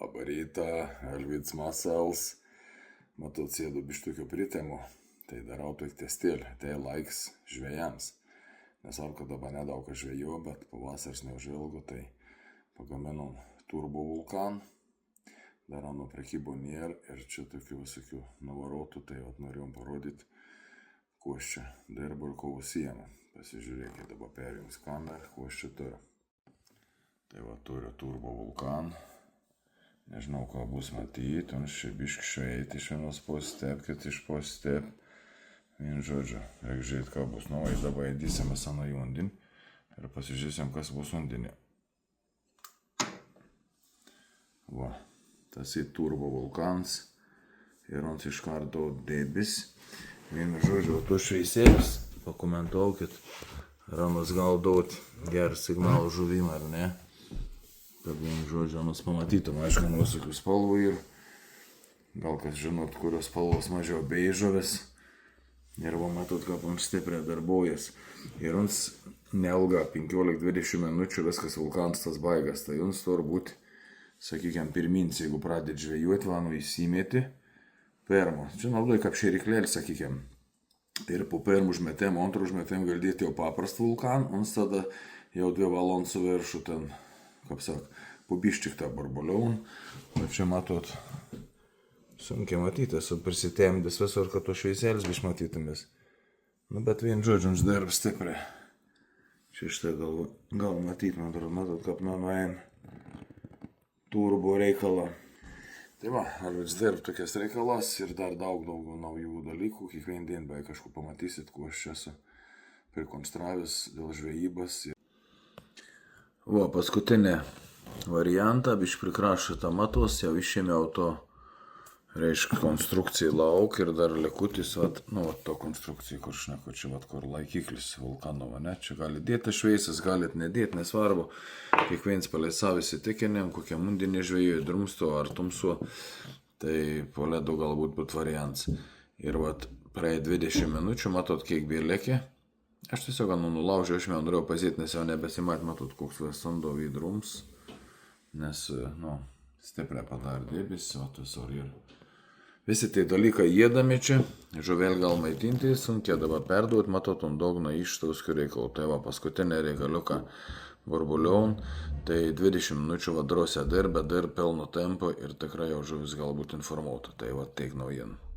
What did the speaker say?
Labą rytą, Elvids Muscles. Matot, sėdu bištukio pritemu, tai darau tokį testėlį, tai laiks žvejams. Nesvarbu, kad dabar nedaug ką žveju, bet pavasaris neužilgo, tai pagaminom turbo vulkan. Darom nuo prekybo nėr ir čia tokių visokių navarotų, tai norėjom parodyti, kuo aš čia dirbu ir kuo užsiemu. Pasižiūrėkite, dabar perjungs kamerą, kuo aš čia turiu. Tai turiu turbo vulkan. Nežinau, ką bus matyti, un čia biški šveiti iš vienos postep, kit iš postep. Vien žodžiu, reikia žiūrėti, ką bus. Nu, dabar įdysime seną jundin ir pasižiūrėsim, kas bus undinė. Va, tas į turbo vulkans ir ant iš karto debis. Vien žodžiu, tu šveisėlis, pakomentuokit, ramas gal duot gerą signalą žuvimą, ar ne? Kad vien žodžiu, mes pamatytum, aišku, visokių spalvų ir gal kas žinot, kurios spalvos mažiau beižovės. Ir va matot, kaip mums stipriai darbuojas. Ir jums neilga 15-20 minučių viskas vulkanas tas baigas. Tai jums turbūt, sakykime, pirmins, jeigu pradėt žvejuoti, vanu įsimėti permo. Žinau, kaip šeriklėlį, sakykime. Ir po pirmų užmetėm, antrų užmetėm gal dėti jau paprastą vulkaną, jums tada jau 2 valandas su viršu ten, kaip sak, pubiščik tą barbuliaun. O čia matot, sunkiai matyti, esu prisitemdęs visur, kad to šveisėlis biš matytumės. Nu, bet vien žodžiu, jums darb stipriai. Čia štai gal matyti, man atrodo, matot, kaip nuein turbo reikalą. Tai va, ar vis darb tokias reikalas ir dar daug naujų dalykų. Kiekvien dieną beveik kažkur pamatysit, kuo aš čia esu prikonstravęs dėl žvejybos. Va, paskutinė variantą, biš prikrašyta matos, jau išėmiau to, reiškia, konstrukcijai lauk ir dar likutis, nu, to konstrukcijai, kur šneku, čia, kur laikiklis vulkano, ne, čia gali dėti šveisas, galit nedėti, nesvarbu, kiekvienas palei savo įsitikinėm, kokia mundinė žvejų, drumsto ar tumsu, tai po ledu galbūt būt variants. Ir praėjo 20 minučių, matot, kiek bėlėkė. Aš tiesiog nulaužiau, aš norėjau pasėti, nes jau nebesimat, matot, koks vasando vydrums, nes, nu, stipriai padarė debis, visur ir visi tai dalykai jėdami čia, žuvel gal maitinti, sunkiai dabar perduot, matot, ant dogno ištauskių reikalų, tai va, paskutinė reikaliuką barbuliaun, tai 20 minučių vadrose dirba, pilno tempo ir tikrai jau žuvis galbūt informuotų, tai va, teik naujienų.